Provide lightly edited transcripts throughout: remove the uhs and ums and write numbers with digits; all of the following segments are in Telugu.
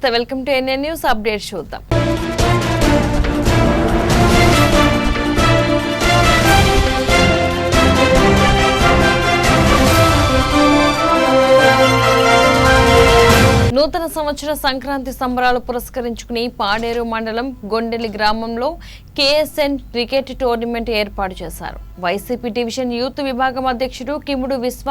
నమస్తే, welcome to NN news update. చూద్దాం. నూతన సంవత్సర సంక్రాంతి సంబరాలు పురస్కరించుకుని పాడేరు మండలం గొండెలి గ్రామంలో కేఎస్ఎన్ క్రికెట్ టోర్నమెంట్ ఏర్పాటు చేశారు. వైసీపీ డివిజన్ యూత్ విభాగం అధ్యక్షుడు కిముడు విశ్వ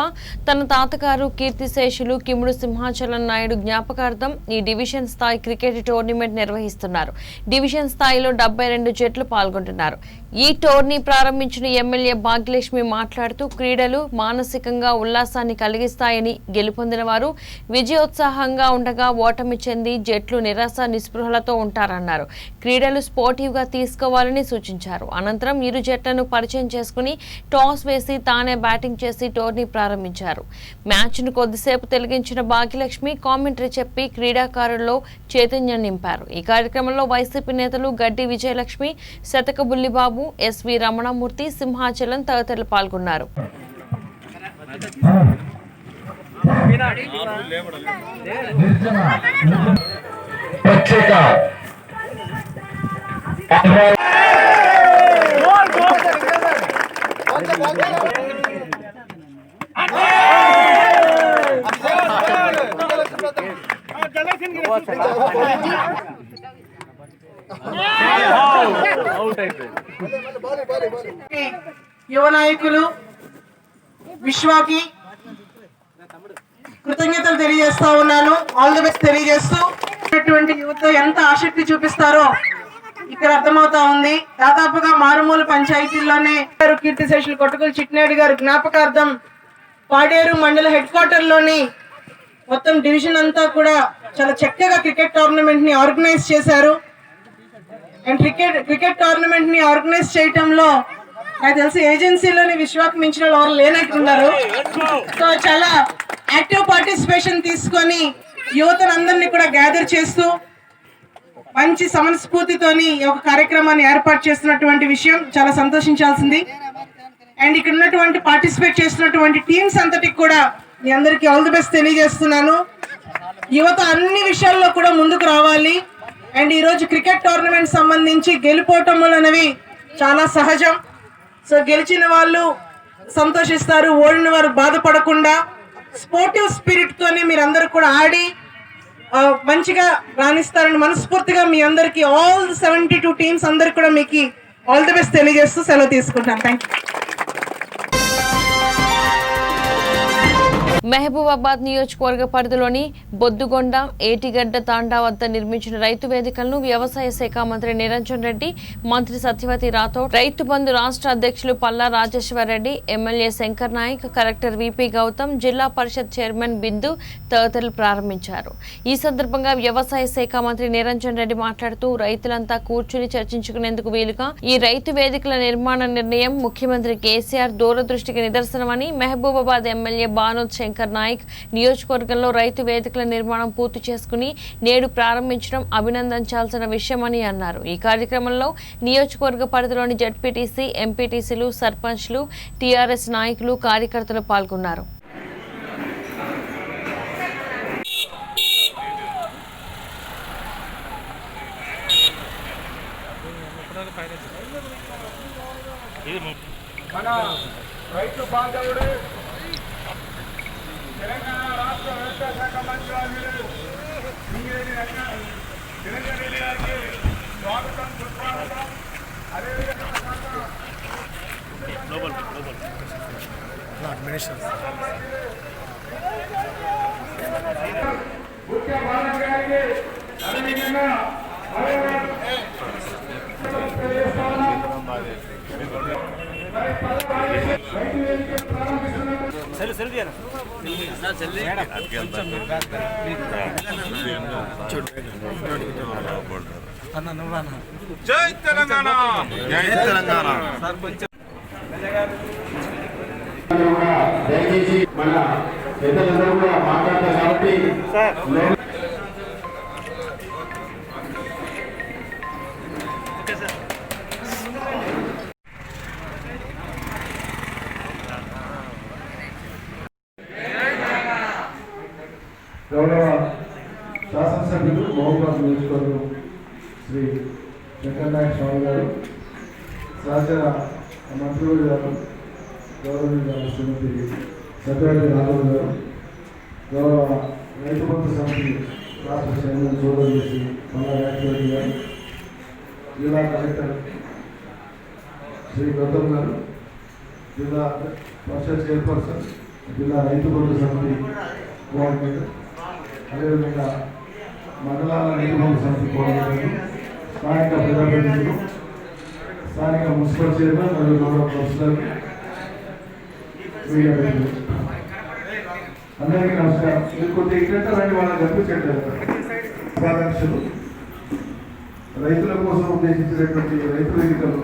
తన తాతగారు కీర్తిశేషులు కిముడు సింహాచలం నాయుడు జ్ఞాపకార్థం ఈ డివిజన్ స్థాయి క్రికెట్ టోర్నమెంట్ నిర్వహిస్తున్నారు. డివిజన్ స్థాయిలో 72 జట్లు పాల్గొంటున్నారు. ఈ టోర్నీ ప్రారంభించిన ఎమ్మెల్యే భాగ్యలక్ష్మి మాట్లాడుతూ క్రీడలు మానసికంగా ఉల్లాసాన్ని కలిగిస్తాయని, గెలుపొందిన వారు విజయోత్సాహంగా ఉండగా ఓటమి చెంది జట్లు నిరాశ నిస్పృహలతో ఉంటారన్నారు. క్రీడలు స్పోర్టివ్ గా తీసుకోవాలని సూచించారు. అనంతరం ఇరు జట్లను పరిచయం చేసుకుని టాస్ వేసి తానే బ్యాటింగ్ చేసి టోర్నీ ప్రారంభించారు. మ్యాచ్ ను కొద్దిసేపు తొలగించిన భాగ్యలక్ష్మి కామెంటరీ చెప్పి క్రీడాకారుల్లో చైతన్యం నింపారు. ఈ కార్యక్రమంలో వైసీపీ నేతలు గడ్డి విజయలక్ష్మి, శతక బుల్లిబాబు, ఎస్వి రమణమూర్తి, సింహాచలం తదితరులు పాల్గొన్నారు. యువ నాయకులు విశ్వాకి కృతజ్ఞతలు తెలియజేస్తా ఉన్నాను. ఆల్ ది బెస్ట్ తెలియజేస్తూ యువత ఎంత ఆసక్తి చూపిస్తారో ఇక్కడ అర్థమవుతా ఉంది. దాదాపుగా మారుమూల పంచాయతీల్లోనే కీర్తిశేషులు కొట్టుకుల చిట్టినాయుడు గారు జ్ఞాపకార్థం పాడేరు మండల హెడ్ క్వార్టర్ లోని మొత్తం డివిజన్ అంతా కూడా చాలా చక్కగా క్రికెట్ టోర్నమెంట్ ని ఆర్గనైజ్ చేశారు. అండ్ క్రికెట్ టోర్నమెంట్ ని ఆర్గనైజ్ చేయటంలో నాకు తెలిసి ఏజెన్సీలోని విశ్వాకు మించిన వాళ్ళు లేనట్టున్నారు. సో చాలా యాక్టివ్ పార్టిసిపేషన్ తీసుకొని యువతనందరినీ కూడా గ్యాదర్ చేస్తూ మంచి సమస్ఫూర్తితోని ఒక కార్యక్రమాన్ని ఏర్పాటు చేస్తున్నటువంటి విషయం చాలా సంతోషించాల్సింది. అండ్ ఇక్కడ ఉన్నటువంటి పార్టిసిపేట్ చేస్తున్నటువంటి టీమ్స్ అంతటికి కూడా మీ అందరికీ ఆల్ ది బెస్ట్ తెలియజేస్తున్నాను. యువత అన్ని విషయాల్లో కూడా ముందుకు రావాలి. అండ్ ఈరోజు క్రికెట్ టోర్నమెంట్ సంబంధించి గెలుపోవటములు అనేవి చాలా సహజం. సో గెలిచిన వాళ్ళు సంతోషిస్తారు, ఓడిన వారు బాధపడకుండా స్పోర్టివ్ స్పిరిట్ తోనే మీరందరూ కూడా ఆడి మంచిగా రాణిస్తారని మనస్ఫూర్తిగా మీ అందరికి ఆల్ 72 టీమ్స్ అందరికి కూడా మీకు ఆల్ ది బెస్ట్ తెలియజేస్తూ సెలవు తీసుకుంటాను. Thank you. మహబూబాబాద్ నియోజకవర్గ పరిధిలోని బొద్దుగొండ, ఏటిగడ్డ తాండా వద్ద నిర్మించిన రైతు వేదికలను వ్యవసాయ శాఖ మంత్రి నిరంజన్ రెడ్డి, మంత్రి సత్యవతి రాథోడ్, రైతు బంధు రాష్ట్ర అధ్యక్షులు Palla Rajeshwar Reddy, MLA Shankar Nayak, collector VP Gautham, Zilla Parishad chairman బిందు తదితరులు ప్రారంభించారు. ఈ సందర్భంగా వ్యవసాయ శాఖ మంత్రి నిరంజన్ రెడ్డి మాట్లాడుతూ రైతులంతా కూర్చుని చర్చించుకునేందుకు వీలుగా ఈ రైతు వేదికల నిర్మాణ నిర్ణయం ముఖ్యమంత్రి కేసీఆర్ దూరదృష్టికి నిదర్శనమని, మహబూబాబాద్ ఎమ్మెల్యే బానోద్ శంకర్ నాయక్ నియోజకవర్గంలో రైతు వేదికల నిర్మాణం పూర్తి చేసుకుని నేడు ప్రారంభించడం అభినందించాల్సిన విషయమని అన్నారు. ఈ కార్యక్రమంలో నియోజకవర్గ పరిధిలోని జడ్పీటీసీ, ఎంపీటీసీలు, సర్పంచ్లు, టీఆర్ఎస్ నాయకులు, కార్యకర్తలు పాల్గొన్నారు. తెలంగాణ రాష్ట్ర వ్యవసాయ శాఖ మంత్రి గారు స్వాగతం, సుస్వాగతం. అదేవిధంగా ముఖ్య బాలన్ గారికి అదేవిధంగా జై తెలంగాణ, జై తెలంగాణ. దయచేసి మన పెద్దలందరూ కూడా మాట్లాడతారు కాబట్టి గౌరవ శాసనసభ్యులు రామవరం నియోజకవర్గం శ్రీ వెంకటనాయక స్వామి గారు, సహచర మంత్రులు గారు, గౌరవనీయ శ్రీమతి సత్యవతి రాఘవ్ గారు, గౌరవ రైతు బంధు సమితి రాష్ట్ర చైర్మన్ సోదరు చేసి మల్లా రాజశేఖర్ గారు, జిల్లా కలెక్టర్ శ్రీ గౌతమ్ గారు, జిల్లా పరిషత్ చైర్పర్సన్, జిల్లా రైతు బంధు సమితి కోఆర్డినేటర్, అదేవిధంగా మండలాల రైతు బంధు సమితి కోఆర్డినేటర్, స్థానిక ప్రజాప్రతినిధులు, స్థానిక మున్సిపల్ చైర్మన్ మరియు గౌరవ ప్రొఫెసర్, మీడియా ప్రతినిధులు అందరికీ నమస్కారం. మీరు కొద్దిగా ఇక్కడ రండి, వాళ్ళని కనిపించట్లేదు. శుభాకాంక్షలు. రైతుల కోసం ఉద్దేశించినటువంటి రైతు వేదికలు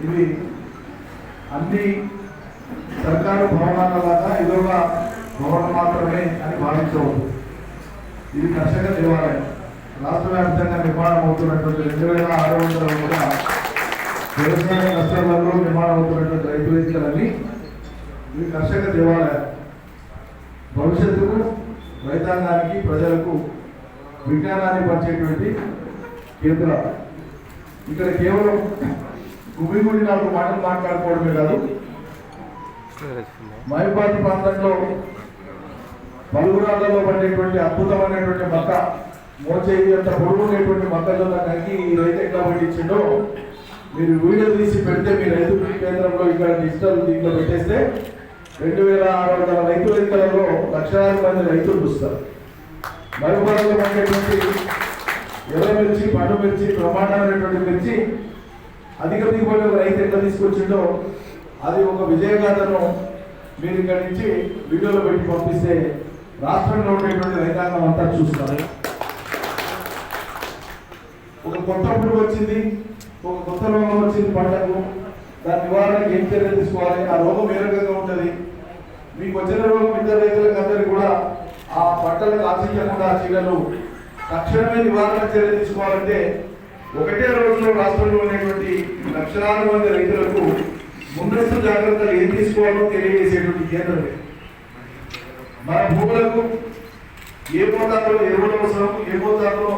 ఇవి అన్ని సర్కారు భవనాల లాగా ఇదొక భవనం మాత్రమే అని భావించవద్దు. ఇది కర్షక దేవాలయం. రాష్ట్ర వ్యాప్తంగా నిర్మాణం అవుతున్నటువంటి 2600 కూడా వ్యవసాయ నష్టాలలో నిర్మాణం అవుతున్నటువంటి రైతు వేదికలన్నీ ఇవి కర్షక దేవాలయం. భవిష్యత్తుకు రైతాంగానికి ప్రజలకు విజ్ఞానాన్ని పంచేటువంటి కేంద్రాలు. ఇక్కడ కేవలం గుమిగుడి 4 మాటలు మాట్లాడుకోవడమే కాదు, మైపాటి ప్రాంతంలో పలుగురాళ్లలో పడేటువంటి అద్భుతమైనటువంటి మొక్క, మోచేయి అంత పొడుగునేటువంటి మొక్కజొన్న కంకి ఈ రైతు ఎట్లా పండించిండో మీరు వీడియో తీసి పెడితే మీ రైతు కేంద్రంలో ఇక్కడ డిజిటల్ దీంట్లో పెట్టేస్తే 2600 రైతు వేదికలలో లక్షలాది మంది రైతులు చూస్తారు. మరుగుపరంలో పడేటువంటి ఎర్ర మిర్చి, పండు మిర్చి, ప్రమాణమైనటువంటి మిర్చి అధిక దిగుబడి రైతు ఎట్లా తీసుకొచ్చిండో అది ఒక విజయగాథను మీరు ఇక్కడి నుంచి వీడియోలో పెట్టి పంపిస్తే రాష్ట్రంలో ఉండేటువంటి రైతాంగం అంతా చూస్తారు. ఒక కొత్త పురుగు వచ్చింది, ఒక కొత్త రోగం వచ్చింది పంటకు, దాని నివారణకు ఏం చర్యలు తీసుకోవాలి, ఆ రోగం ఏ రకంగా ఉంటుంది, మీకు వచ్చిన రోగం ఇతర రైతులకు అందరికీ కూడా ఆ పంటలకు ఆశించకుండా చీడలు తక్షణమే నివారణ చర్యలు తీసుకోవాలంటే ఒకటే రోజులో రాష్ట్రంలో ఉండేటువంటి లక్షలాది మంది రైతులకు ముందస్తు జాగ్రత్తలు ఏం తీసుకోవాలో తెలియజేసేటువంటి కేంద్రం. మన భూములకు ఏ మోతాదులో ఎరువులు అవసరం, ఏ మోతాదులో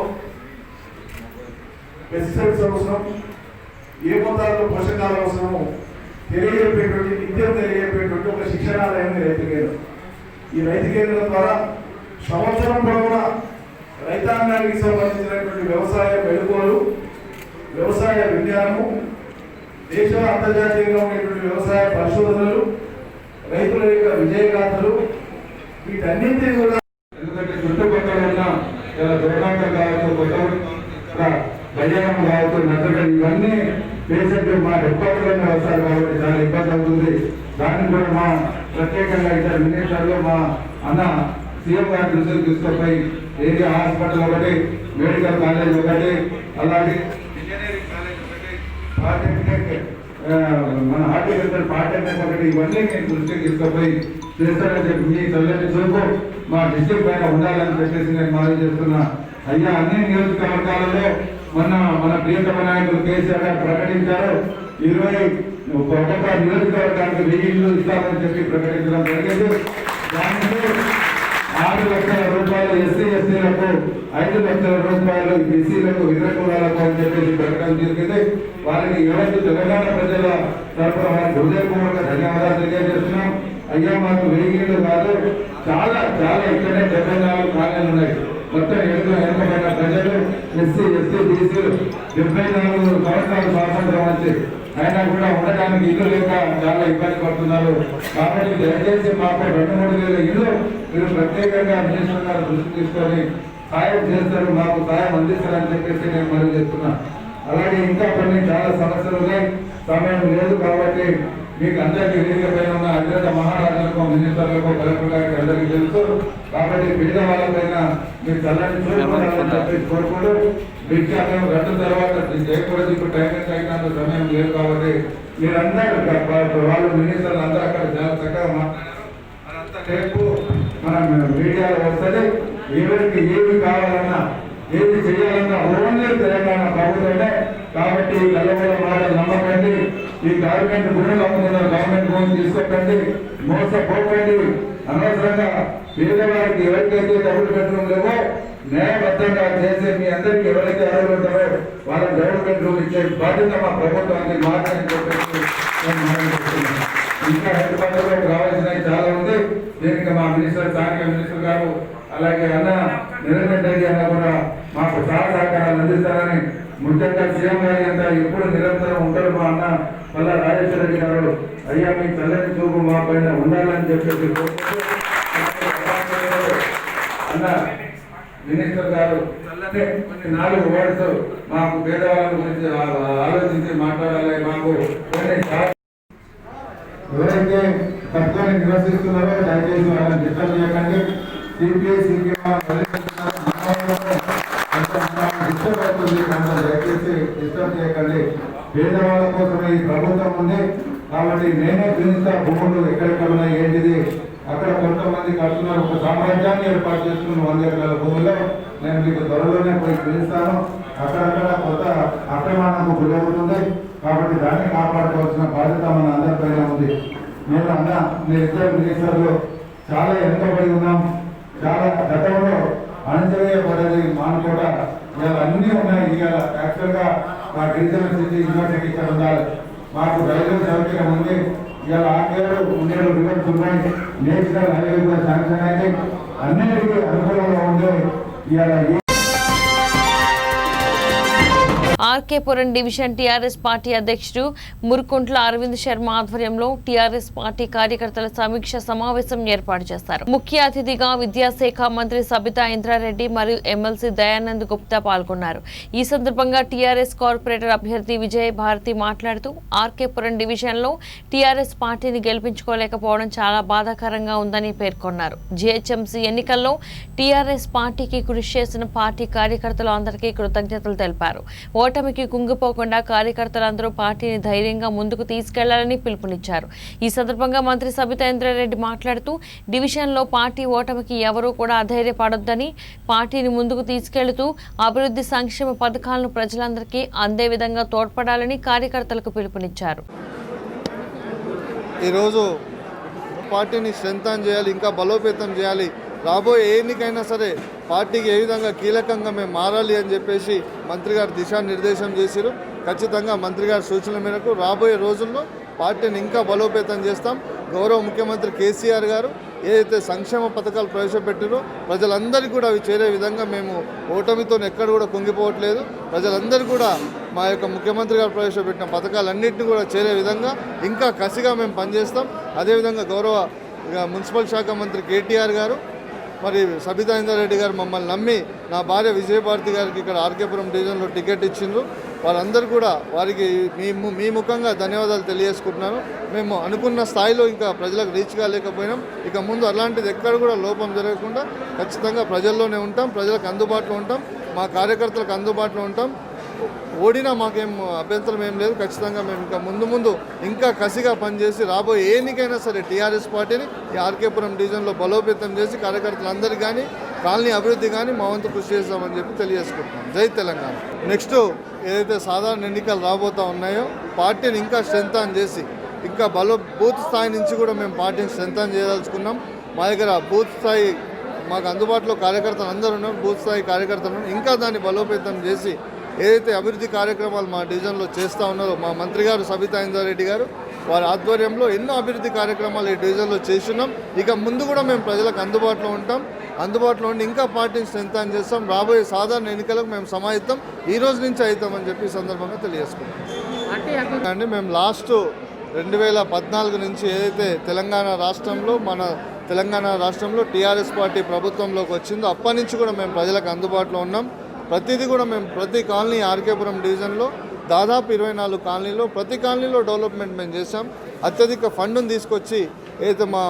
పెస్టిసైడ్స్ అవసరం, ఏ మోతాదులో పోషకాలు అవసరము తెలియజేపేటువంటి, నిత్యం తెలియజేపేటువంటి ఒక శిక్షణాలయం రైతు కేంద్రం. ఈ రైతు కేంద్రం ద్వారా సంవత్సరం పొడవునా రైతాంగానికి సంబంధించినటువంటి వ్యవసాయ మెళుకువలు, వ్యవసాయ విజ్ఞానము, దేశ అంతర్జాతీయంగా ఉండేటువంటి వ్యవసాయ పరిశోధనలు, రైతుల యొక్క విజయగాథలు, వీటన్నింటినీ కూడా ఎందుకంటే చుట్టుపక్కల ఉన్న దూరంగా కావచ్చు, కొత్త భయం కావచ్చు, నచ్చడం ఇవన్నీ పేషెంట్ మా హెడ్క్వార్టర్లోనే వస్తారు కాబట్టి చాలా ఇబ్బంది అవుతుంది. దాన్ని కూడా మా ప్రత్యేకంగా ఇద్దరు మినిస్టర్లు మా అన్న సీఎం గారి దృష్టికి తీసుకుపోయి ఏరియా హాస్పిటల్ ఒకటి, మెడికల్ కాలేజ్ ఒకటి, అలాగే ఇంజనీరింగ్ కాలేజ్ ఒకటి, పాలిటెక్నిక్ మన హార్టికల్చర్ పాలిటెక్నిక్ ఒకటి, ఇవన్నీ నేను దృష్టికి తీసుకుపోయి చేస్తానని చెప్పి మీ చల్లని చూపు మా డిస్ట్రిక్ట్ పైన ఉండాలని చెప్పేసి నేను మనవి చేస్తున్నా. అయ్యా అన్ని నియోజకవర్గాలలో మన ప్రియతమ నాయకులు కేసీఆర్ గారు ప్రకటించారు 21 నియోజకవర్గానికి 1000 ఇళ్ళు ఇస్తామని చెప్పి ప్రకటించడం జరిగింది. దానికి 6 లక్షల రూపాయలు ఎస్సీ ఎస్టీలకు, 5 లక్షల రూపాయలు బీసీలకు, ఇతర కులాలకు అని చెప్పేసి ప్రకటన జరిగింది. వారికి ఎవరికి తెలంగాణ ప్రజల తరఫున వారికి హృదయపూర్వక ధన్యవాదాలు తెలియజేస్తున్నాం. అయ్యా మాకు 1000 ఇళ్ళు కాదు, చాలా చాలా ఇక్కడనే 74 కాలనీలు ఉన్నాయి. మొత్తం ఎన్నికమైన ప్రజలు ఎస్సీ ఎస్టీ బీసీలు 74 సంవత్సరాలు స్వాతంత్రం వచ్చి అయినా కూడా ఉండడానికి ఇల్లు లేక చాలా ఇబ్బంది పడుతున్నారు. కాబట్టి దయచేసి మాకు 2-3 వేల ఇల్లు మీరు ప్రత్యేకంగా మినిస్టర్ గారు దృష్టి తీసుకొని సాయం చేస్తారు, మాకు సాయం అందిస్తారని చెప్పేసి నేను మనవి చేస్తున్నాను. అలాగే ఇంకా కొన్ని చాలా సమస్యలు ఉన్నాయి, సమయం లేదు కాబట్టి మీకు అందరికీ వేదికపైన ఉన్న అత్యంత మహారాజులకు, మినిస్టర్లకు, కలెక్టర్ గారికి అందరికీ తెలుసు. కాబట్టి పేద వాళ్ళపైన మీరు చల్లని చూడాలని చెప్పేసి కోరుకుంటూ విజ్ఞాపనం 2 తర్వాత చేయకూడదు. ఇప్పుడు టైం తగినంత సమయం లేదు కాబట్టి మీరందరూ వాళ్ళు మినిస్టర్లు అందరూ అక్కడ చాలా చక్కగా మాట్లాడారు. అదంతా రేపు మన మీడియాలో వస్తుంది. ఎవరికి ఏమి కావాలన్నా, ఏది చేయాలన్నా ఓన్లీ తెలంగాణ ప్రభుత్వమే. కాబట్టి గల్లవల మాటలు నమ్మకండి. ఈ గవర్నమెంట్ భూములు అమ్ముతున్నారు, గవర్నమెంట్ భూములు తీసుకోకండి, మోసపోకండి. అనవసరంగా పేదవారికి ఎవరికైతే డబుల్ బెడ్రూమ్ లేవో న్యాయబద్ధంగా చేసే మీ అందరికీ ఎవరైతే అర్హులు ఉంటారో వాళ్ళకి గవర్నమెంట్ రూల్ ఇచ్చే బాధ్యత మా ప్రభుత్వానికి మాట్లాడని చెప్పేసి నేను మనం చేస్తున్నాను. ఇంకా హెడ్ క్వార్టర్లోకి రావాల్సినవి చాలా ఉంది. దీనికి మా మినిస్టర్, స్థానిక మినిస్టర్ గారు, అలాగే అన్న నిరంజన్ రెడ్డి అన్న కూడా మాకు సహకారాలు అందిస్తారని, ముఖ్యంగా సీఎం గారి అంతా ఎప్పుడు నిరంతరం ఉంటారు మా అన్న మళ్ళా రాజేశ్వర రెడ్డి గారు. అయ్యా మీ చల్లని చూపు మా పైన ఉండాలని చెప్పేసి అన్న మినిస్టర్ గారు చల్లనే కొన్ని 4 వర్డ్స్ మాకు పేదవాళ్ళ గురించి ఆలోచించి మాట్లాడాలి. మాకు ఎవరైతే తప్పుకొని నివసిస్తున్నారో దయచేసి వాళ్ళని డిస్టర్బ్ చేయకండి. సిపిఐ డిస్టర్బ్ అవుతుంది కనుక దయచేసి డిస్టర్బ్ చేయకండి. పేదవాళ్ళ కోసమే ఈ ప్రభుత్వం ఉంది కాబట్టి నేనే చూపిస్తా భూములు ఎక్కడెక్కడ ఉన్నాయి ఏంటిది. అక్కడ కొంతమంది కడుతున్నారు, ఒక సామ్రాజ్యాన్ని ఏర్పాటు చేసుకున్న 100 ఎకరాల భూముల్లో. నేను మీకు త్వరలోనే పోయి పిలుస్తాను. అక్కడక్కడ కొత్త అక్రమాలకు గురవుతుంది కాబట్టి దాన్ని కాపాడుకోవాల్సిన బాధ్యత మన అందరిపైన ఉంది. నేను అన్న మీరిద్దరు మినిస్టర్లు చాలా వెనుకబడి ఉన్నాం. చాలా గతంలో అణచివేయబడేది మానుకోట ఇవాళ అన్నీ ఉన్నాయి. ఇవాళ యాక్చువల్గా మా గిరిజన సిటీ యూనివర్సిటీ ఇక్కడ ఉండాలి. మాకు రైల్వే సౌకర్యం ఉంది. ఇవాళ ఆకేరు ఉండేడు రివర్స్ ఉన్నాయి. నేషనల్ హైవే కూడా శాంక్షన్ అయితే అన్నిటికీ అనుకూలంగా ఉండే ఇవాళ ఆర్కేపురం డివిజన్ టీఆర్ఎస్ పార్టీ అధ్యక్షుడు మురుకుంట్ల అరవింద్ శర్మ ఆధ్వర్యంలో టీఆర్ఎస్ పార్టీ కార్యకర్తల సమీక్ష సమావేశం ఏర్పాటు చేశారు. ముఖ్య అతిథిగా విద్యాశాఖ మంత్రి సబితా ఇంద్రారెడ్డి మరియు ఎమ్మెల్సీ దయానంద్ గుప్తా పాల్గొన్నారు. ఈ సందర్భంగా టీఆర్ఎస్ కార్పొరేటర్ అభ్యర్థి విజయ భారతి మాట్లాడుతూ ఆర్కేపురం డివిజన్లో టీఆర్ఎస్ పార్టీని గెలిపించుకోలేకపోవడం చాలా బాధాకరంగా ఉందని పేర్కొన్నారు. జీహెచ్ఎంసీ ఎన్నికల్లో టీఆర్ఎస్ పార్టీకి కృషి చేసిన పార్టీ కార్యకర్తలు అందరికీ కృతజ్ఞతలు తెలిపారు. ఓటమికి కుంగిపోకుండా కార్యకర్తలందరూ పార్టీని ధైర్యంగా ముందుకు తీసుకెళ్లాలని పిలుపునిచ్చారు. ఈ సందర్భంగా మంత్రి సబితా ఇంద్రారెడ్డి మాట్లాడుతూ డివిజన్లో పార్టీ ఓటమికి ఎవరూ కూడా అధైర్యపడొద్దని, పార్టీని ముందుకు తీసుకెళ్తూ అభివృద్ధి సంక్షేమ పథకాలను ప్రజలందరికీ అందే విధంగా తోడ్పడాలని కార్యకర్తలకు పిలుపునిచ్చారు. ఈరోజు పార్టీని స్ట్రెంథన్ చేయాలి, ఇంకా బలోపేతం చేయాలి. రాబోయే ఎన్నికైనా సరే పార్టీకి ఏ విధంగా కీలకంగా మేము మారాలి అని చెప్పేసి మంత్రి గారు దిశానిర్దేశం చేశారు. ఖచ్చితంగా మంత్రి గారి సూచనల మేరకు రాబోయే రోజుల్లో పార్టీని ఇంకా బలోపేతం చేస్తాం. గౌరవ ముఖ్యమంత్రి కేసీఆర్ గారు ఏదైతే సంక్షేమ పథకాలు ప్రవేశపెట్టారో ప్రజలందరికీ కూడా అవి చేరే విధంగా మేము ఓటమితో ఎక్కడ కూడా కుంగిపోవట్లేదు. ప్రజలందరూ కూడా మా యొక్క ముఖ్యమంత్రి గారు ప్రవేశపెట్టిన పథకాలన్నింటినీ కూడా చేరే విధంగా ఇంకా కసిగా మేము పనిచేస్తాం. అదేవిధంగా గౌరవ మున్సిపల్ శాఖ మంత్రి కేటీఆర్ గారు మరి సబితా ఇంద్రారెడ్డి గారు మమ్మల్ని నమ్మి నా భార్య విజయభారతి గారికి ఇక్కడ ఆర్కేపురం డివిజన్లో టికెట్ ఇచ్చిండ్రు. వారందరూ కూడా వారికి మీ ముఖంగా ధన్యవాదాలు తెలియజేసుకుంటున్నాను. మేము అనుకున్న స్థాయిలో ఇంకా ప్రజలకు రీచ్ కాలేకపోయినాం. ఇక ముందు అలాంటిది ఎక్కడ కూడా లోపం జరగకుండా ఖచ్చితంగా ప్రజల్లోనే ఉంటాం, ప్రజలకు అందుబాటులో ఉంటాం, మా కార్యకర్తలకు అందుబాటులో ఉంటాం. ఓడినా మాకేం అభ్యంతరం ఏం లేదు. ఖచ్చితంగా మేము ఇంకా ముందు ఇంకా కసిగా పనిచేసి రాబోయే ఎన్నికైనా సరే టీఆర్ఎస్ పార్టీని ఈ ఆర్కేపురం డివిజన్లో బలోపేతం చేసి కార్యకర్తలందరికీ కానీ కాలనీ అభివృద్ధి కానీ మా వంతు కృషి చేస్తామని చెప్పి తెలియజేసుకుంటున్నాం. జై తెలంగాణ. నెక్స్ట్ ఏదైతే సాధారణ ఎన్నికలు రాబోతూ ఉన్నాయో పార్టీని ఇంకా స్ట్రెంథన్ చేసి ఇంకా బూత్ స్థాయి నుంచి కూడా మేము పార్టీని స్ట్రెంథన్ చేయదలుచుకున్నాం. మా దగ్గర బూత్ స్థాయి మాకు అందుబాటులో కార్యకర్తలు అందరూ ఉన్నారు. బూత్ స్థాయి కార్యకర్తలు ఇంకా దాన్ని బలోపేతం చేసి ఏదైతే అభివృద్ధి కార్యక్రమాలు మా డివిజన్లో చేస్తూ ఉన్నారో మా మంత్రి గారు సబితా ఇంద్రారెడ్డి గారు వారి ఆధ్వర్యంలో ఎన్నో అభివృద్ధి కార్యక్రమాలు ఈ డివిజన్లో చేస్తున్నాం. ఇక ముందు కూడా మేము ప్రజలకు అందుబాటులో ఉంటాం. అందుబాటులో ఉండి ఇంకా పార్టీని స్ట్రెంథన్ చేస్తాం. రాబోయే సాధారణ ఎన్నికలకు మేము సమాయత్తం ఈ రోజు నుంచి అవుతామని చెప్పి ఈ సందర్భంగా తెలియజేసుకుంటాం. అండి మేము లాస్ట్ 2014 నుంచి ఏదైతే తెలంగాణ రాష్ట్రంలో టీఆర్ఎస్ పార్టీ ప్రభుత్వంలోకి వచ్చిందో అప్పటి నుంచి కూడా మేము ప్రజలకు అందుబాటులో ఉన్నాం. ప్రతిదీ కూడా మేము ప్రతి కాలనీ ఆర్కేపురం డివిజన్లో దాదాపు 24 కాలనీలో ప్రతి కాలనీలో డెవలప్మెంట్ మేము చేశాం. అత్యధిక ఫండ్ను తీసుకొచ్చి ఏదైతే మా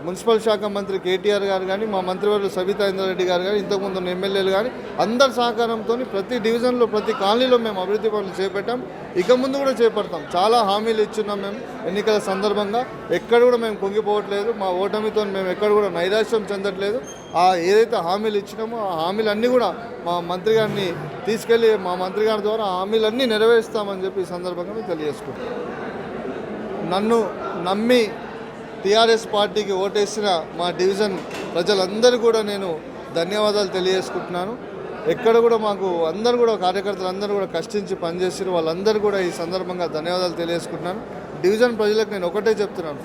మున్సిపల్ శాఖ మంత్రి కేటీఆర్ గారు కానీ మా మంత్రివర్యులు సబితా ఇంద్రారెడ్డి గారు కానీ ఇంతకుముందు ఉన్న ఎమ్మెల్యేలు కానీ అందరి సహకారంతో ప్రతి డివిజన్లో ప్రతి కాలనీలో మేము అభివృద్ధి పనులు చేపట్టాం. ఇక ముందు కూడా చేపడతాం. చాలా హామీలు ఇచ్చున్నాం మేము ఎన్నికల సందర్భంగా. ఎక్కడ కూడా మేము కుంగిపోవట్లేదు. మా ఓటమితో మేము ఎక్కడ కూడా నైరాశ్యం చెందట్లేదు. ఏదైతే హామీలు ఇచ్చినామో ఆ హామీలన్నీ కూడా మా మంత్రి గారిని తీసుకెళ్ళి మా మంత్రి గారి ద్వారా హామీలన్నీ నెరవేరుస్తామని చెప్పి ఈ సందర్భంగా మేము తెలియజేసుకుంటాం. నన్ను నమ్మి టీఆర్ఎస్ పార్టీకి ఓటేసిన మా డివిజన్ ప్రజలందరూ కూడా నేను ధన్యవాదాలు తెలియజేసుకుంటున్నాను. ఎక్కడ కూడా మాకు అందరూ కూడా కార్యకర్తలు అందరూ కూడా కష్టించి పనిచేసారు, వాళ్ళందరూ కూడా ఈ సందర్భంగా ధన్యవాదాలు తెలియజేసుకుంటున్నాను. డివిజన్ ప్రజలకు నేను ఒకటే చెప్తున్నాను,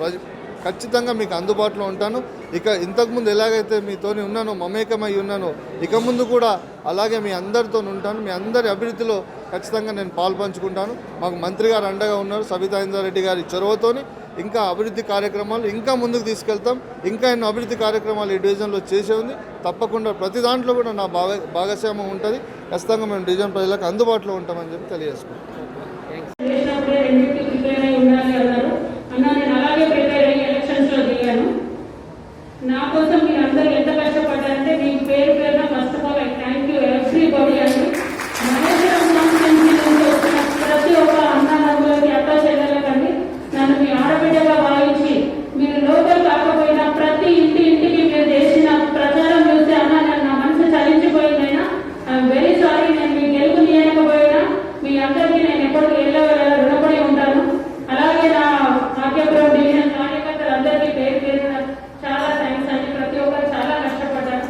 ఖచ్చితంగా మీకు అందుబాటులో ఉంటాను. ఇక ఇంతకుముందు ఎలాగైతే మీతోని ఉన్నానో, మమేకమై ఉన్నానో, ఇక ముందు కూడా అలాగే మీ అందరితో ఉంటాను. మీ అందరి అభివృద్ధిలో ఖచ్చితంగా నేను పాల్పంచుకుంటాను. మాకు మంత్రి గారు అండగా ఉన్నారు. సబితా ఇంద్రారెడ్డి గారి చొరవతోని ఇంకా అభివృద్ధి కార్యక్రమాలు ఇంకా ముందుకు తీసుకెళ్తాం. ఇంకా ఎన్నో అభివృద్ధి కార్యక్రమాలు ఈ డివిజన్లో చేసే ఉంది. తప్పకుండా ప్రతి దాంట్లో కూడా నా భాగస్వామ్యం ఉంటుంది. ఖచ్చితంగా మేము డివిజన్ ప్రజలకు అందుబాటులో ఉంటామని చెప్పి తెలియజేసుకుంటాం. నా కోసం మీరు అందరూ ఎంత కష్టపడ్డారంటే మీకు పేరు పేరున first of all thank you everybody అండి. మహేశ్వరం కాన్స్టిట్యున్సీ నుంచి వచ్చిన ప్రతి ఒక్క అన్నదమ్ములకి అత్త చెల్లెలకండి నన్ను మీ ఆడబిడ్డగా భావించి మీరు లోకల్ కాకపోయినా ప్రతి ఇంటికి మీరు చేసిన ప్రచారం చూస్తే అన్న నా మనసు చలించిపోయిందైనా ఐఎమ్ వెరీ సారీ. నేను మీ గెలుపునియకపోయినా మీ అందరికీ నేను ఎప్పటికీ ఎల్లవేళలా రుణపడి ఉంటాను. అలాగే నా ఆర్కేపురం డివిజన్ కార్యకర్తలందరికీ పేరు పేరున చాలా థ్యాంక్స్ అండి. ప్రతి ఒక్కరు చాలా కష్టపడ్డారు.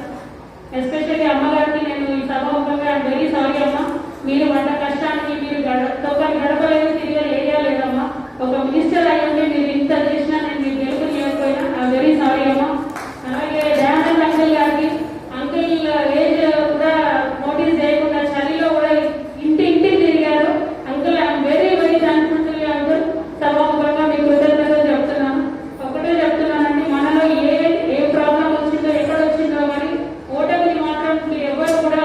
ఎస్పెషల్లీ అమ్మగారికి నేను ఈ సభాముఖంగా ఐఎమ్ వెరీ సారీ అమ్మ. మీరు పడ్డ కష్టానికి మీరు గడపలేదు, తిరిగే ఏరియా లేదమ్మా. ఒక మినిస్టర్ అయ్యండి మీరు ఇంత చేసినా నేను మీరు గెలుపునియకపోయినా ఐఎమ్ వెరీ సారీ అమ్మ. అలాగే దయానంద్ అంకుల్ గారికి అంకుల్ ఏజ్ కూడా నోటీస్ చేయకుండా చలిలో కూడా ఇంటికి తిరిగారు. Uncle I'm very very thankful uncle. సభాముఖంగా మీకు కృతజ్ఞతలు చెప్తున్నాను. ఒకటే చెప్తున్నానండి, మనలో ఏ ప్రాబ్లం వచ్చిందో ఎక్కడ వచ్చిందో కానీ ఓటమిని మాత్రం ఎవరు కూడా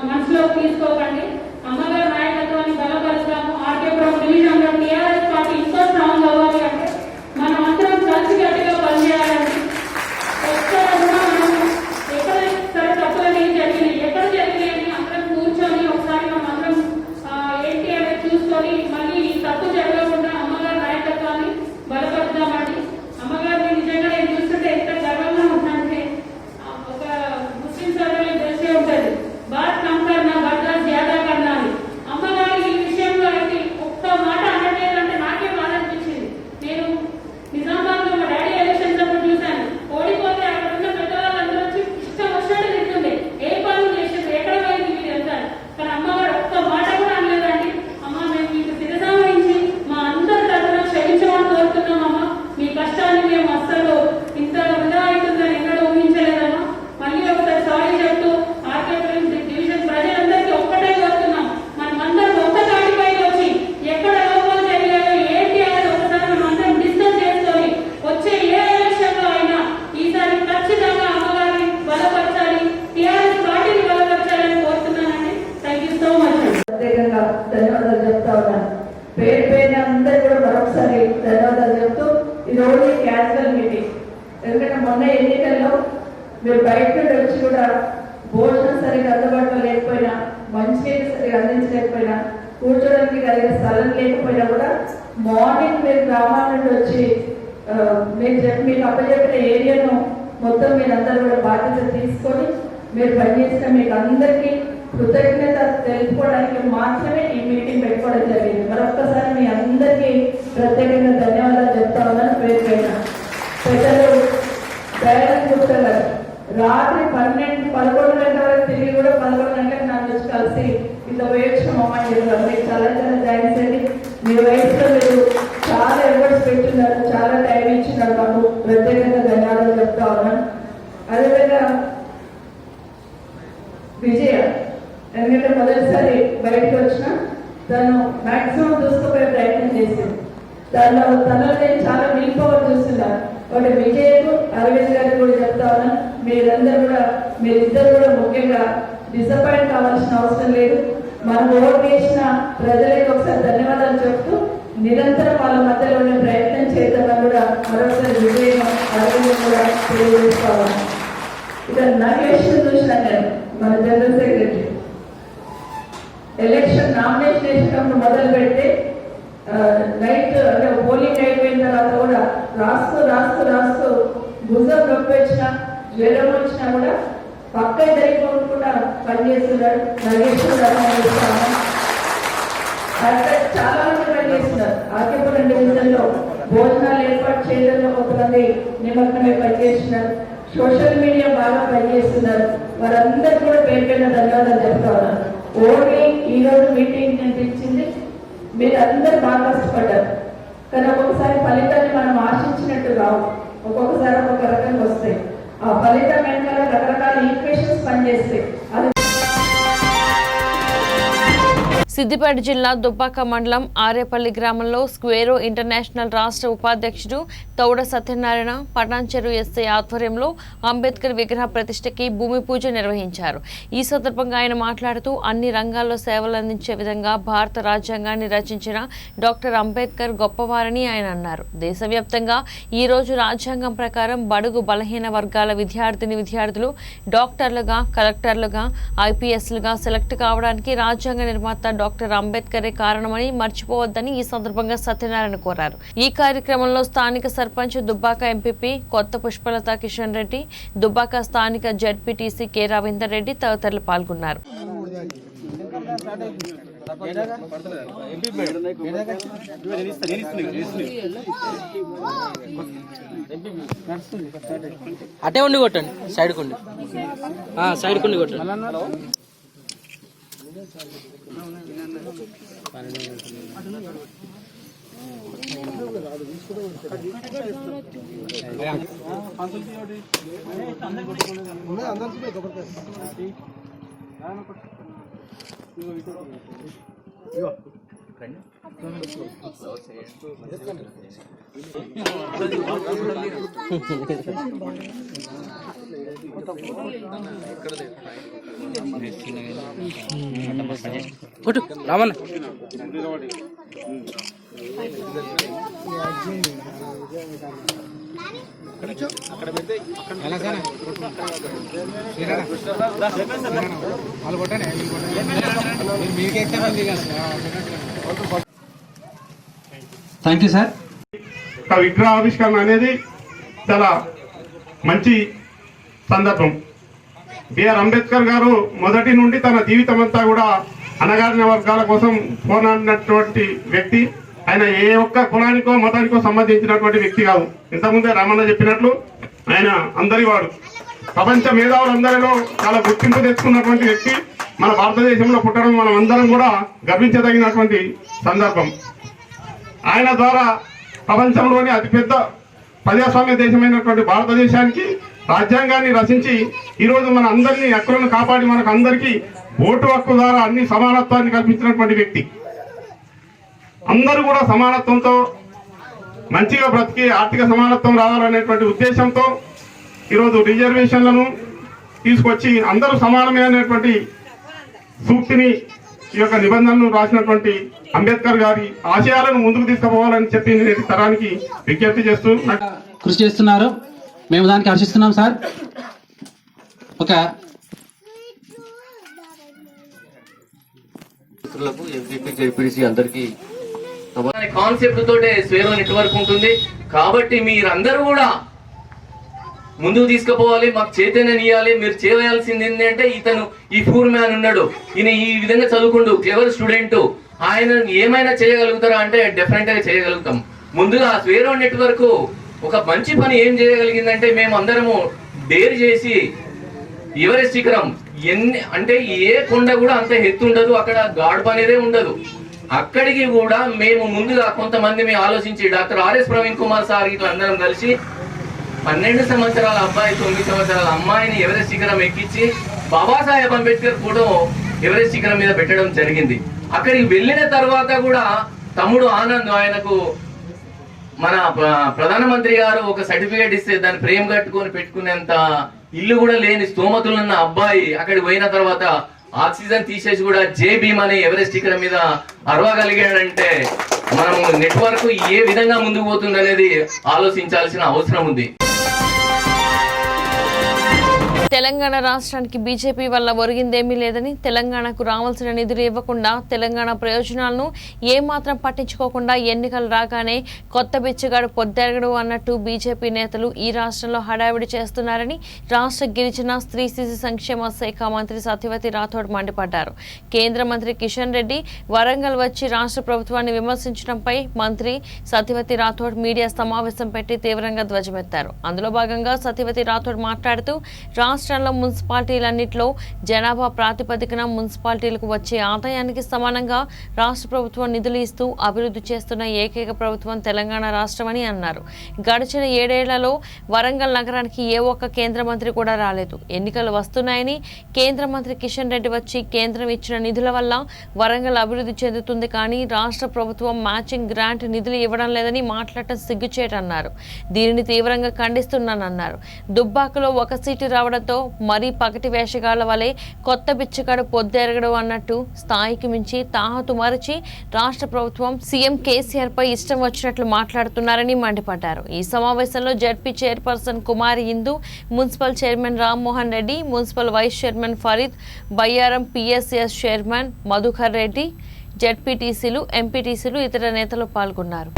మనసులో తీసుకోకండి. అమ్మగారి నాయకత్వాన్ని బలపరుస్తాము. ఆర్కేపురం డివిజన్లో టీఆర్ఎస్ పార్టీ ఇంకా స్ట్రాంగ్ అవ్వాలి అంటే మనం అందరం కలిసికట్టుగా పనిచేయాలండి. ఎక్కడ కూడా మనం ఎక్కడ సరే తప్పులని జరిగినాయి, ఎక్కడ జరిగినాయి అని అందరం కూర్చొని ఒకసారి మనం అందరం ఏంటి అనేది చూసుకొని మళ్ళీ ఈ తప్పు జరగకుండా అమ్మగారి నాయకత్వాన్ని బలపరుద్దామండి. అమ్మగారిని నిజంగా నేను చూస్తుంటే ఎంత గర్వంగా ఉందంటే ఒక ముస్లిం సోదరులకు తెలిసే ఉంటుంది, బాత్ కమ్ కర్నా బట్లా జ్యాదా కర్నా అని. అమ్మగారు ఈ విషయంలో అయితే ఒక్క మాట అనట్లేదంటే నాకే బాధ అనిపించింది. నేను నిజామాబాద్ లో మా డాడీ ఎలక్షన్స్ అప్పుడు చూశాను. ఓడిపోతే అక్కడ ఉన్న పెద్దవాళ్ళందరూ వచ్చి ఇష్టం వచ్చినట్టు తింటుండే, ఏ పనులు చేసేది, ఎక్కడ పోయింది మీరు వెళ్తారు. కానీ అమ్మగారు ఒక్క మాట కూడా అనలేదండి. అమ్మ మేము మీకు శిరసావహించి మా అందరి తరఫున క్షమించమని కోరుతున్నామమ్మా. మీ కష్టాన్ని మేము అస్సలు ఇంత వృధా అవుతుందని ఎక్కడ ఊహించలేదమ్మా. మళ్ళీ ఒకసారి సారీ చెప్తూ ఆర్కేపురం డివిజన్ ప్రజలందరికీ ఒక్కటే కోరుతున్నాం, మనం అందరం ఒక్క తాటిపై వచ్చి ఎక్కడ లోపాలు జరిగాయో ఏంటి అనేది ఒకసారి మనం అందరం డిస్కస్ చేసుకొని వచ్చే ఏ ఎలక్షన్ లో అయినా ఈసారి ఖచ్చితంగా అమ్మగారిని బలపరచాలి, టీఆర్ఎస్ పార్టీని బలపరచాలని కోరుతున్నానండి. Thank you so much. ప్రత్యేకంగా ధన్యవాదాలు చెప్తా ఉన్నాను. పేరు పేరున అందరూ కూడా మరొకసారి ధన్యవాదాలు చెప్తూ ఇది ఓన్లీ క్యాజువల్ మీటింగ్. ఎందుకంటే మొన్న ఎన్నికల్లో మీరు బయట నుండి వచ్చి కూడా భోజనం సరిగ్గా అందుబాటులో లేకపోయినా, మంచినీళ్ళు సరిగ్గా అందించలేకపోయినా, కూర్చోడానికి కలిగే స్థలం లేకపోయినా కూడా మార్నింగ్ మీరు గ్రామాల నుండి వచ్చి మీకు అప్పచెప్పిన ఏరియాను మొత్తం మీరందరూ కూడా బాధ్యత తీసుకొని మీరు పనిచేసిన మీకు అందరికీ కృతజ్ఞత తెలుపుకోవడానికి మాత్రమే ఈ మీటింగ్ పెట్టుకోవడం జరిగింది. మరొక్కసారి మీ అందరికీ ప్రత్యేకంగా ధన్యవాదాలు చెప్తా ఉన్నాను. పేరు పైన పెద్దలు దయానంద్ గుప్తా గారు రాత్రి 11 గంటల వరకు తిరిగి కూడా 11 గంటలకు నన్ను వచ్చి కలిసి ఇంత వేయించిన అమ్మాయి చెప్పారు. మీకు చాలా చాలా థ్యాంక్స్ అండి. మీ వయసులో మీరు చాలా ఎఫర్ట్స్ పెట్టున్నారు, చాలా టైం ఇచ్చినారు. మాకు ప్రత్యేకంగా ధన్యవాదాలు చెప్తా ఉన్నాను. అదేవిధంగా విజయ, ఎందుకంటే మొదటిసారి బయటకు వచ్చిన తను మాక్సిమం చూసుకుపోయే ప్రయత్నం చేసింది. తనలో నేను చాలా విల్ పవర్ చూస్తున్నాను. ఒకటి విజయకు అరవింద్ గారికి కూడా చెప్తా ఉన్నాను, మీరిద్దరు కూడా ముఖ్యంగా డిసప్పాయింట్ కావాల్సిన అవసరం లేదు. మనం ఓటు వేసిన ప్రజలకు ఒకసారి ధన్యవాదాలు చెప్తూ నిరంతరం వాళ్ళ మధ్యలో ఉండే ప్రయత్నం చేద్దామని కూడా మరొకసారి విజయం అరవింద్ కూడా తెలియజేసుకోవాలి. ఇక నామినేషన్ చూసినా నేను మన జనరల్ సెక్రటరీ ఎలక్షన్ నామినేషన్ వేసినప్పుడు మొదలు పెడితే నైట్ అంటే పోలింగ్ అయిపోయిన తర్వాత కూడా రాస్తూ భుజం నొప్పి వచ్చినా జ్వరం వచ్చినా కూడా పక్క జరిగిపోకుండా పనిచేస్తున్నాడు. చాలా మంది పనిచేస్తున్నారు. ఆర్కేపురం డివిజన్లో భోజనాలు ఏర్పాటు చేయడంలో కొంతమంది నిమగ్నమే పనిచేస్తున్నారు. సోషల్ మీడియా బాగా పనిచేస్తున్నారు. వారందరూ కూడా పేరు పేరున ధన్యవాదాలు చెప్తా ఉన్నాను. ఓన్లీ ఈ రోజు మీటింగ్ అనిపించింది, మీరు అందరూ బాగా కష్టపడ్డారు. కానీ ఒక్కొక్కసారి ఫలితాన్ని మనం ఆశించినట్టు రావు, ఒక్కొక్కసారి ఒక్కొక్క రకంగా వస్తాయి. ఆ ఫలితం వెనకాల రకరకాల ఈక్వేషన్స్ పనిచేస్తాయి. అది సిద్దిపేట జిల్లా దుబ్బాక మండలం ఆరేపల్లి గ్రామంలో స్క్వేరో ఇంటర్నేషనల్ రాష్ట్ర ఉపాధ్యక్షుడు తౌడ సత్యనారాయణ పటాన్చెరు ఎస్ఐ ఆధ్వర్యంలో అంబేద్కర్ విగ్రహ ప్రతిష్టకి భూమి పూజ నిర్వహించారు. ఈ సందర్భంగా ఆయన మాట్లాడుతూ అన్ని రంగాల్లో సేవలు అందించే విధంగా భారత రాజ్యాంగాన్ని రచించిన డాక్టర్ అంబేద్కర్ గొప్పవారని ఆయన అన్నారు. దేశవ్యాప్తంగా ఈ రోజు రాజ్యాంగం ప్రకారం బడుగు బలహీన వర్గాల విద్యార్థులు డాక్టర్లుగా, కలెక్టర్లుగా, ఐపీఎస్లుగా సెలెక్ట్ కావడానికి రాజ్యాంగ నిర్మాత డాక్టర్ అంబేద్కరే కారణమని మర్చిపోవద్దని ఈ సందర్భంగా సత్యనారాయణ కోరారు. ఈ కార్యక్రమంలో స్థానిక సర్పంచ్ దుబ్బాక ఎంపీపీ కొత్త పుష్పలత కిషన్ రెడ్డి, దుబ్బాక స్థానిక జడ్పీటీసీ కె రవీందర్ రెడ్డి తదితరులు పాల్గొన్నారు. అటే ఉండి కొట్టండి, సైడ్ కొండి, సైడ్ కొండి కొట్టండి. కొట్టు రామన్న. Thank you sir. విగ్రహావిష్కరణ అనేది చాలా మంచి సందర్భం. బిఆర్ అంబేద్కర్ గారు మొదటి నుండి తన జీవితం అంతా కూడా అణగారిన వర్గాల కోసం పోరాడినటువంటి వ్యక్తి. ఆయన ఏ ఒక్క కులానికో మతానికో సంబంధించినటువంటి వ్యక్తి కాదు. ఇంతకుముందే రామన్న చెప్పినట్లు ఆయన అందరి వాడు, ప్రపంచ మేధావులందరిలో చాలా గుర్తింపు తెచ్చుకున్నటువంటి వ్యక్తి. మన భారతదేశంలో పుట్టడం మనం అందరం కూడా గర్వించదగినటువంటి సందర్భం. ఆయన ద్వారా ప్రపంచంలోని అతిపెద్ద ప్రజాస్వామ్య దేశమైనటువంటి భారతదేశానికి రాజ్యాంగాన్ని రచించి ఈరోజు మన అందరినీ హక్కులను కాపాడి మనకు అందరికీ ఓటు హక్కు ద్వారా అన్ని సమానత్వాన్ని కల్పించినటువంటి వ్యక్తి. అందరూ కూడా సమానత్వంతో మంచిగా బ్రతికి ఆర్థిక సమానత్వం రావాలనేటువంటి ఉద్దేశంతో ఈరోజు రిజర్వేషన్లను తీసుకొచ్చి అందరూ సమానమే అనేటువంటి సూక్తిని, ఈ యొక్క నిబంధనలు రాసినటువంటి అంబేద్కర్ గారి ఆశయాలను ముందుకు తీసుకుపోవాలని చెప్పి నేటి తరానికి విజ్ఞప్తి చేస్తూ కృషి చేస్తున్నారు. మేము దానికి హర్షిస్తున్నాం సార్. ఒక అందరికీ కాన్సెప్ట్ తోటే స్వేరో నెట్వర్క్ ఉంటుంది కాబట్టి మీరందరూ కూడా ముందుకు తీసుకుపోవాలి, మాకు చైతన్యం ఇవ్వాలి. మీరు చేయాల్సింది ఏంటంటే, ఇతను ఈ ఫూర్ మ్యాన్ ఉన్నాడు, ఈయన ఈ విధంగా చదువుకుంటూ క్లెవర్ స్టూడెంట్, ఆయన ఏమైనా చేయగలుగుతారా అంటే డెఫినెట్ గా చేయగలుగుతాం. ముందుగా స్వేరో నెట్వర్క్ ఒక మంచి పని ఏం చేయగలిగిందంటే, మేము అందరము డేర్ చేసి ఎవరెస్ట్ శిఖరం అంటే ఏ కొండ కూడా అంత ఎత్తు ఉండదు, అక్కడ గాడ్పు అనేదే ఉండదు. అక్కడికి కూడా మేము ముందుగా కొంతమంది మేము ఆలోచించి doctor RS Praveen Kumar sir ఇట్లా అందరం కలిసి 12 సంవత్సరాల అబ్బాయి 9 సంవత్సరాల అమ్మాయిని ఎవరెస్ట్ శిఖరం ఎక్కించి బాబాసాహెబ్ అంబేద్కర్ ఫోటో ఎవరెస్ట్ శిఖరం మీద పెట్టడం జరిగింది. అక్కడికి వెళ్ళిన తర్వాత కూడా తమ్ముడు ఆనంద్ ఆయనకు మన ప్రధానమంత్రి గారు ఒక సర్టిఫికేట్ ఇస్తే దాన్ని ప్రేమ కట్టుకొని పెట్టుకునేంత ఇల్లు కూడా లేని స్తోమతులున్న అబ్బాయి అక్కడికి పోయిన తర్వాత ఆక్సిజన్ తీసేసి కూడా జై భీమ్ అనే ఎవరెస్ట్ శిఖరం మీద అరవగలిగాడంటే మనము నెట్వర్క్ ఏ విధంగా ముందుకు పోతుంది అనేది ఆలోచించాల్సిన అవసరం ఉంది. తెలంగాణ రాష్ట్రానికి బీజేపీ వల్ల ఒరిగిందేమీ లేదని, తెలంగాణకు రావాల్సిన నిధులు ఇవ్వకుండా తెలంగాణ ప్రయోజనాలను ఏమాత్రం పట్టించుకోకుండా ఎన్నికలు రాగానే కొత్త బిచ్చగాడు పొద్దెరగడు అన్నట్టు బీజేపీ నేతలు ఈ రాష్ట్రంలో హడావిడి చేస్తున్నారని రాష్ట్ర గిరిజన స్త్రీ శిశు సంక్షేమ శాఖ మంత్రి సత్యవతి రాథోడ్ మండిపడ్డారు. కేంద్ర మంత్రి కిషన్ రెడ్డి వరంగల్ వచ్చి రాష్ట్ర ప్రభుత్వాన్ని విమర్శించడంపై మంత్రి సత్యవతి రాథోడ్ మీడియా సమావేశం పెట్టి తీవ్రంగా ధ్వజమెత్తారు. అందులో భాగంగా సత్యవతి రాథోడ్ మాట్లాడుతూ రాష్ట్రంలో మున్సిపాలిటీలన్నింటిలో జనాభా ప్రాతిపదికన మున్సిపాలిటీలకు వచ్చే ఆదాయానికి సమానంగా రాష్ట్ర ప్రభుత్వం నిధులు ఇస్తూ అభివృద్ధి చేస్తున్న ఏకైక ప్రభుత్వం తెలంగాణ రాష్ట్రమని అన్నారు. గడిచిన 7 ఏళ్లలో వరంగల్ నగరానికి ఏ ఒక్క కేంద్ర మంత్రి కూడా రాలేదు. ఎన్నికలు వస్తున్నాయని కేంద్ర మంత్రి కిషన్ రెడ్డి వచ్చి కేంద్రం ఇచ్చిన నిధుల వల్ల వరంగల్ అభివృద్ధి చెందుతుంది, కానీ రాష్ట్ర ప్రభుత్వం మ్యాచింగ్ గ్రాంట్ నిధులు ఇవ్వడం లేదని మాట్లాడటం సిగ్గుచేటన్నారు. దీనిని తీవ్రంగా ఖండిస్తున్నానన్నారు. దుబ్బాకలో 1 సీటు రావడంతో మరీ పగటి వేషగాళ్ల వలె కొత్త బిచ్చగాడు పొద్దెరగడు అన్నట్టు స్థాయికి మించి తాహతు మరచి రాష్ట్ర ప్రభుత్వం సీఎం కేసీఆర్ పై ఇష్టం వచ్చినట్లు మాట్లాడుతున్నారని మండిపడ్డారు. ఈ సమావేశంలో ZP chairperson Kumari Indu, municipal chairman Rammohan Reddy, municipal vice chairman Farid, Bayyaram PSS chairman Madhukar Reddy, జడ్పీటీసీలు, ఎంపీటీసీలు, ఇతర నేతలు పాల్గొన్నారు.